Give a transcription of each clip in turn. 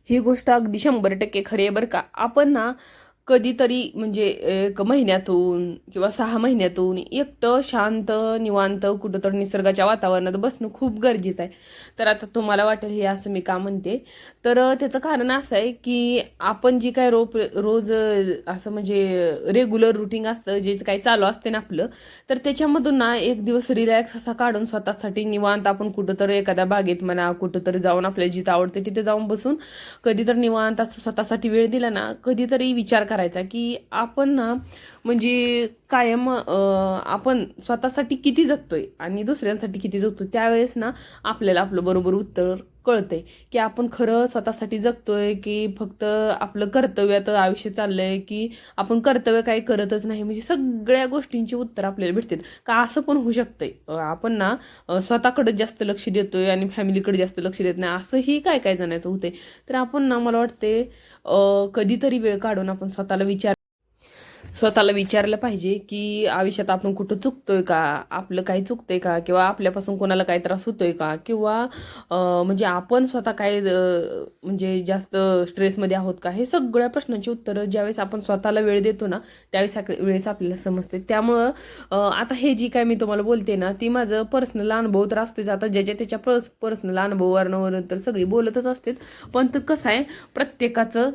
ही गोष्ट अगदी 100% खरी आहे बरं का. आपण ना कधीतरी म्हणजे एक महिन्यातून किंवा 6 महिन्यातून एकटं शांत निवांत कुठंतरी निसर्गाच्या वातावरणात बसणं खूप गरजेचं आहे. तर आता तुम्हाला वाटेल हे असं मी का म्हणते, तर त्याचं कारण असं आहे की आपण जी काय रोज असं म्हणजे रेग्युलर रुटीन असतं, जे काही चालू असते ना आपलं, तर त्याच्यामधून ना एक दिवस रिलॅक्स असा काढून स्वतःसाठी निवांत आपण कुठंतरी एखाद्या बागेत म्हणा, कुठंतरी जाऊन आपल्याला जिथं आवडते तिथे जाऊन बसून कधीतरी निवांत असं स्वतःसाठी वेळ दिला ना, कधीतरी विचार करायचा की आपण ना म्हणजे कायम आपण स्वतःसाठी किती जगतोय आणि दुसऱ्यांसाठी किती जगतोय. त्यावेळेस ना आपल्याला आपलं बरोबर उत्तर कळतंय की आपण खरं स्वतःसाठी जगतोय की फक्त आपलं कर्तव्यात आयुष्य चाललंय, की आपण कर्तव्य काही करतच नाही. म्हणजे सगळ्या गोष्टींची उत्तर आपल्याला भेटतील का. असं पण होऊ शकतंय आपण ना स्वतःकडे जास्त लक्ष देतोय आणि फॅमिलीकडे जास्त लक्ष देत नाही, असंही काय काय जणांचं होतंय. तर आपण ना मला वाटते कधीतरी वेळ काढून आपण स्वतःला विचारलं पाहिजे की आयुष्यात आपण कुठं चुकतोय का, आपलं काही चुकतंय का, किंवा आपल्यापासून कोणाला काही त्रास होतोय का, किंवा म्हणजे आपण स्वतः काय म्हणजे जास्त स्ट्रेसमध्ये आहोत का. हे सगळ्या प्रश्नांची उत्तरं ज्यावेळेस आपण स्वतःला वेळ देतो ना, वेळेस आपल्याला समजते. त्यामुळं आता हे जी काय मी तुम्हाला बोलते ना, ती माझं पर्सनल अनुभव तर असतोच. आता ज्याच्या त्याच्या पर्सनल अनुभवावर तर सगळी बोलतच असते, पण तर कसं आहे प्रत्येकाचं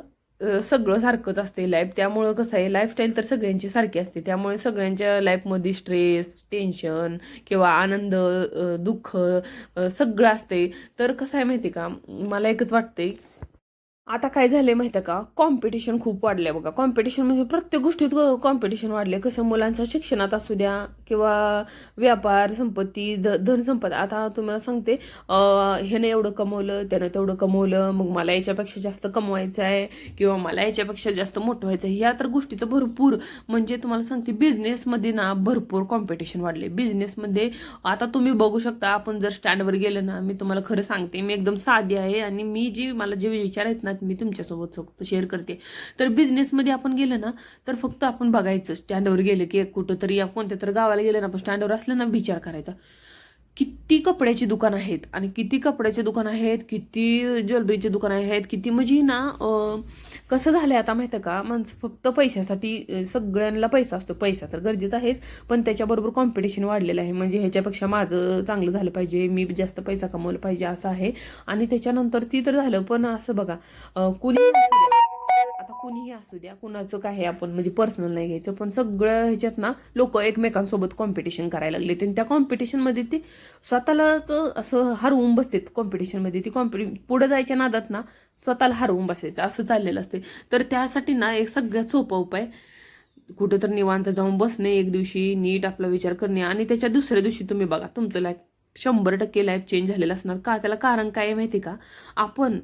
सगळं सारखंच असते लाईफ. त्यामुळं कसं आहे लाईफस्टाईल तर सगळ्यांची सारखी असते. त्यामुळे सगळ्यांच्या लाईफमध्ये स्ट्रेस, टेन्शन किंवा आनंद, दुःख सगळं असते. तर कसं आहे माहिती का, मला एकच वाटते आता काय झालंय माहिती आहे का, कॉम्पिटिशन खूप वाढलंय बघा. कॉम्पिटिशन म्हणजे प्रत्येक गोष्टीत कॉम्पिटिशन वाढले. कसं मुलांच्या शिक्षणात असू द्या किंवा व्यापार, संपत्ती, धनसंपदा. आता तुम्हाला सांगते ह्यानं एवढं कमवलं, त्यानं तेवढं कमवलं, मग मला याच्यापेक्षा जास्त कमवायचं आहे किंवा मला याच्यापेक्षा जास्त मोठं व्हायचं आहे. ह्या तर गोष्टीचं भरपूर म्हणजे तुम्हाला सांगते बिझनेसमध्ये ना भरपूर कॉम्पिटिशन वाढले. बिझनेसमध्ये आता तुम्ही बघू शकता, आपण जर स्टँडवर गेलं ना, मी तुम्हाला खरं सांगते, मी एकदम साधी आहे आणि मला जे विचार आहेत ना मी तुमच्यासोबत फक्त शेअर करते. तर बिझनेसमध्ये आपण गेलं ना, तर फक्त आपण बघायचं स्टँडवर गेलं की कुठंतरी कोणत्या तर गावाला गेलं ना, आपण स्टँडवर असलं ना, विचार करायचा किती कपड्याची दुकान आहेत आणि किती कपड्याचे दुकान आहेत, किती ज्वेलरीचे दुकान आहेत, किती म्हणजे ना कसं झालंय आता माहिती आहे का, माणसं फक्त पैशासाठी सगळ्यांना पैसा असतो. पैसा तर गरजेचा आहेच, पण त्याच्याबरोबर कॉम्पिटिशन वाढलेलं आहे. म्हणजे ह्याच्यापेक्षा माझं चांगलं झालं पाहिजे, मी जास्त पैसा कमवला पाहिजे असं आहे. आणि त्याच्यानंतर ती तर झालं, पण असं बघा कुणी असू द्या, आता कुणीही असू द्या, कुणाचं काय आपण म्हणजे पर्सनल नाही घ्यायचं, पण सगळं ह्याच्यात ना लोक एकमेकांसोबत कॉम्पिटिशन करायला लागले. आणि त्या कॉम्पिटिशनमध्ये ते स्वतःलाच असं हरवून बसतात. कॉम्पिटिशनमध्ये ती पुढे जायच्या नादात ना स्वतःला हरवून बसायचं असं चाललेलं असते. तर त्यासाठी ना एक सगळ्यात सोपा उपाय कुठं तर निवांत जाऊन बसणे, एक दिवशी नीट आपला विचार करणे, आणि त्याच्या दुसऱ्या दिवशी तुम्ही बघा तुमचं लाईफ 100% लाईफ चेंज झालेलं असणार. का त्याला कारण काय आहे माहिती का, आपण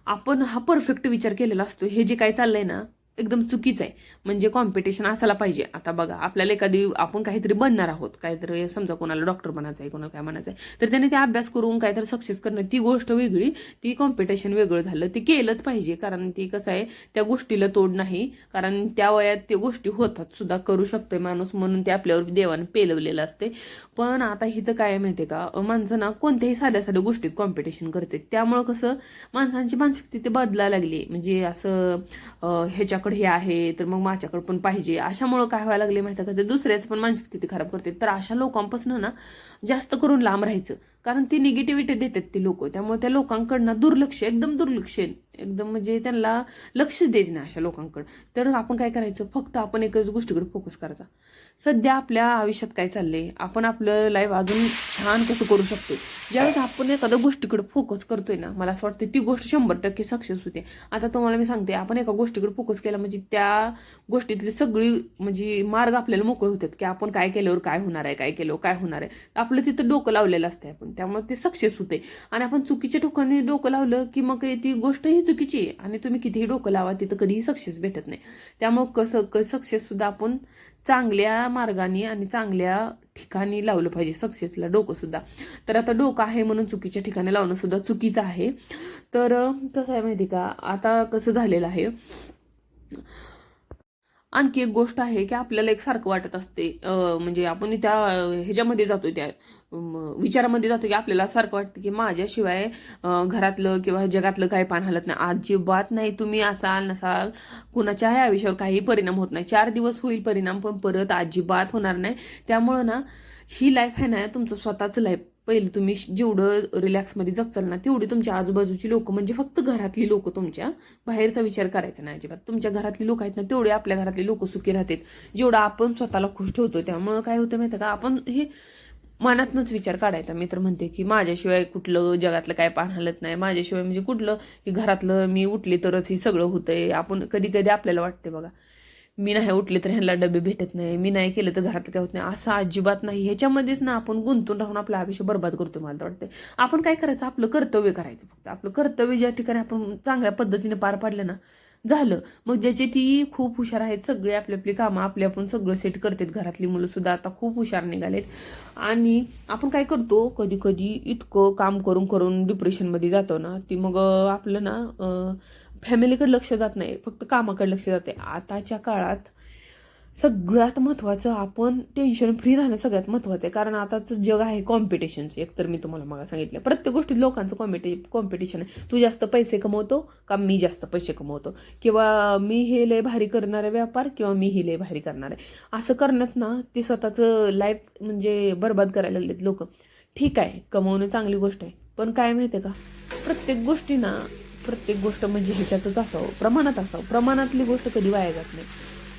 आपण हा परफेक्ट विचार केलेला असतो. हे जे काय चाललंय ना एकदम चुकीचं आहे. म्हणजे कॉम्पिटिशन असायला पाहिजे. आता बघा आपल्याला एखादी आपण काहीतरी बनणार आहोत, काहीतरी समजा कोणाला डॉक्टर बनायचं आहे, कोणाला काय म्हणायचं आहे, तर त्याने ते अभ्यास करून काहीतरी सक्सेस करणं ती गोष्ट वेगळी, ती कॉम्पिटिशन वेगळं झालं. ते केलंच पाहिजे, कारण ती कसं आहे त्या गोष्टीला तोड नाही. कारण त्या वयात त्या गोष्टी होतात सुद्धा, करू शकतोय माणूस, म्हणून ते आपल्यावर देवाने पेलवलेलं असते. पण आता इथं काय माहितीये का, माणसं ना कोणत्याही साध्या साध्या गोष्टीत कॉम्पिटिशन करते. त्यामुळं कसं माणसांची मानसिकता ते बदलायला लागली. म्हणजे असं ह्याच्याकडे हे आहे तर मग माझ्याकडे पण पाहिजे, अशामुळं काय व्हायला लागले माहिती का, ते दुसऱ्याच पण मानसिकता खराब करते. तर अशा लोकांपासून ना जास्त करून लांब राहायचं, कारण ती निगेटिव्हिटी देतात ते लोक. त्यामुळे त्या लोकांकडनं एकदम दुर्लक्ष एकदम म्हणजे त्यांना लक्षच द्यायचं नाही अशा लोकांकडे. तर आपण काय करायचं, फक्त आपण एकच गोष्टीकडे फोकस करायचा. सध्या आपल्या आयुष्यात काय चाललंय, आपण आपलं लाईफ अजून छान कसं करू शकतो. ज्यावेळेस आपण एखाद्या गोष्टीकडे फोकस करतोय ना, मला असं वाटतं ती गोष्ट 100% सक्सेस होते. आता तुम्हाला मी सांगते, आपण एका गोष्टीकडे फोकस केला म्हणजे त्या गोष्टीतली सगळी म्हणजे मार्ग आपल्याला मोकळे होतात की आपण काय केल्यावर काय होणार आहे, काय केल्यावर काय होणार आहे. आपलं तिथं डोकं लावलेलं असतं आपण, त्यामुळे ते सक्सेस होते. आणि आपण चुकीच्या ठिकाणी डोकं लावलं की मग ती गोष्टही चुकीची आहे आणि तुम्ही कितीही डोकं लावा तिथं कधीही सक्सेस भेटत नाही. त्यामुळे कसं सक्सेस सुद्धा आपण चांगल्या मार्गाने आणि चांगल्या ठिकाणी लावलं पाहिजे सक्सेसला डोकं सुद्धा. तर आता डोकं आहे म्हणून चुकीच्या ठिकाणी लावणं सुद्धा चुकीचं आहे. तर कसं आहे माहिती का, आता कसं झालेलं आहे, आणखी एक गोष्ट आहे की आपल्याला एक सारखं वाटत असते, म्हणजे आपण त्या ह्याच्यामध्ये जातो, त्या विचारामध्ये जातो की आपल्याला सारखं वाटतं की माझ्याशिवाय घरातलं किंवा जगातलं काही पान हलत नाही. अजिबात नाही. तुम्ही असाल नसाल, कुणाच्याही आयुष्यावर काही परिणाम होत नाही. 4 दिवस होईल परिणाम, पण परत अजिबात होणार नाही. त्यामुळं ना, ही लाईफ आहे ना तुमचं स्वतःचं लाईफ. पहिले तुम्ही जेवढं रिलॅक्समध्ये जगचाल ना, तेवढी तुमच्या आजूबाजूची लोक, म्हणजे फक्त घरातली लोक, तुमच्या बाहेरचा विचार करायचा नाही अजिबात. तुमच्या घरातली लोक आहेत ना, तेवढे आपल्या घरातली लोक सुखी राहतात जेवढं आपण स्वतःला खुश ठेवतो. त्यामुळं काय होतं माहिती का, आपण हे मनातनच विचार काढायचा. मी तर म्हणते की माझ्याशिवाय कुठलं जगातलं काय पान हलत नाही, माझ्याशिवाय म्हणजे कुठलं की घरातलं मी उठले तरच हे सगळं होतंय. आपण कधी कधी आपल्याला वाटते बघा, मी नाही उठले तर ह्यांना डबे भेटत नाही, मी नाही केलं तर घरातलं काय होत नाही. असं अजिबात नाही. ह्याच्यामध्येच ना आपण गुंतून राहून आपलं आयुष्य बर्बाद करतो. मला तर वाटतं आपण काय करायचं, आपलं कर्तव्य करायचं. फक्त आपलं कर्तव्य ज्या ठिकाणी आपण चांगल्या पद्धतीने पार पाडलं ना, झालं. मग ज्याची ती खूप हुशार आहेत, सगळे आपली आपली कामं आपली आपण सगळं सेट करतात. घरातली मुलं सुद्धा आता खूप हुशार निघालेत. आणि आपण काय करतो, कधी कधी इतकं काम करून करून डिप्रेशनमध्ये जातो ना, ती मग आपलं ना फॅमिलीकडे लक्ष जात नाही, फक्त कामाकडे लक्ष जाते. आताच्या काळात सगळ्यात महत्त्वाचं, आपण टेन्शन फ्री राहणं सगळ्यात महत्त्वाचं आहे. कारण आताचं जग आहे कॉम्पिटिशनचं. एकतर मी तुम्हाला मग सांगितलं, प्रत्येक गोष्टीत लोकांचं कॉम्पिटिशन आहे. तू जास्त पैसे कमवतो का मी जास्त पैसे कमवतो, किंवा मी हे लय भारी करणार आहे व्यापार, किंवा मी ही लय भारी करणार आहे. असं करण्यात ना ते स्वतःचं लाईफ म्हणजे बर्बाद करायला लागलेत लोक. ठीक आहे, कमवणं चांगली गोष्ट आहे, पण काय माहिती आहे का, प्रत्येक गोष्ट म्हणजे ह्याच्यातच असावं, प्रमाणात असावं. प्रमाणातली गोष्ट कधी वाया जात नाही.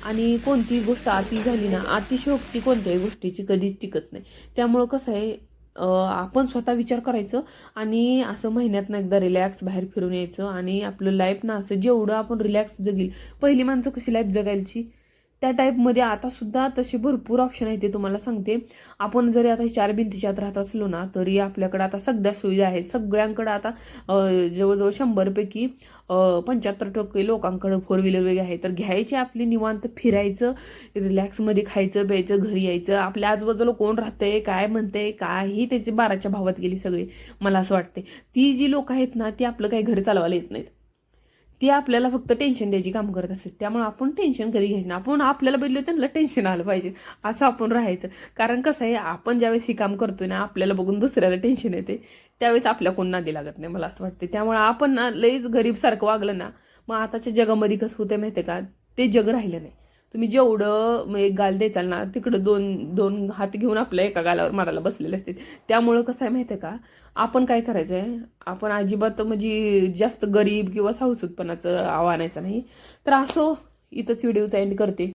आणि कोणतीही गोष्ट अति झाली ना, अतिशयोक्ती कोणत्याही गोष्टीची कधीच टिकत नाही. त्यामुळं कसं आहे, आपण स्वतः विचार करायचं आणि असं महिन्यातनं एकदा रिलॅक्स बाहेर फिरून यायचं. आणि आपलं लाईफ ना असं जेवढं आपण रिलॅक्स जगेल, पहिली माणसं कशी लाईफ जगायची त्या टाईपमध्ये आता सुद्धा तसे भरपूर ऑप्शन आहेत. ते तुम्हाला सांगते. आपण जरी आता 4 भिंतीच्या आत राहत असलो ना, तरी आपल्याकडे आता सगळ्या सुविधा आहेत. सगळ्यांकडे आता जवळजवळ 100पैकी 75% लोकांकडे 4 व्हीलर वगैरे आहे. तर घ्यायची आपली, निवांत फिरायचं, रिलॅक्समध्ये खायचं प्यायचं, घरी यायचं. आपल्या आजूबाजूला कोण राहतंय, काय म्हणतंय, काही त्याची 12च्या भावात गेली सगळी. मला असं वाटते ती जी लोक आहेत ना, ती आपलं काही घर चालवायला येत नाहीत. ती आपल्याला फक्त टेन्शन द्यायची काम करत असते. त्यामुळे आपण टेन्शन कधी घ्यायचं ना, आपण आपल्याला बघितलं त्यांना टेन्शन आलं पाहिजे असं आपण राहायचं. कारण कसं आहे, आपण ज्यावेळेस ही काम करतोय ना, आपल्याला बघून दुसऱ्याला टेन्शन येते, त्यावेळेस आपल्या कोण नादी लागत नाही. मला असं वाटते. त्यामुळे आपण ना लईच गरीबसारखं वागलं ना, मग आताच्या जगामध्ये कसं होतं माहिती आहे का, ते जग राहिलं नाही. तुम्ही जेवढं एक गाल द्यायचाल ना, तिकडं दोन हात घेऊन आपल्या एका गालावर मारायला बसलेले असते. त्यामुळं कसं आहे माहिती आहे का, आपण काय करायचं आहे, आपण अजिबात म्हणजे जास्त गरीब किंवा सावसूतपणाचं आव्हानायचं नाही. तर असो, इथंच व्हिडिओचा एंड करते.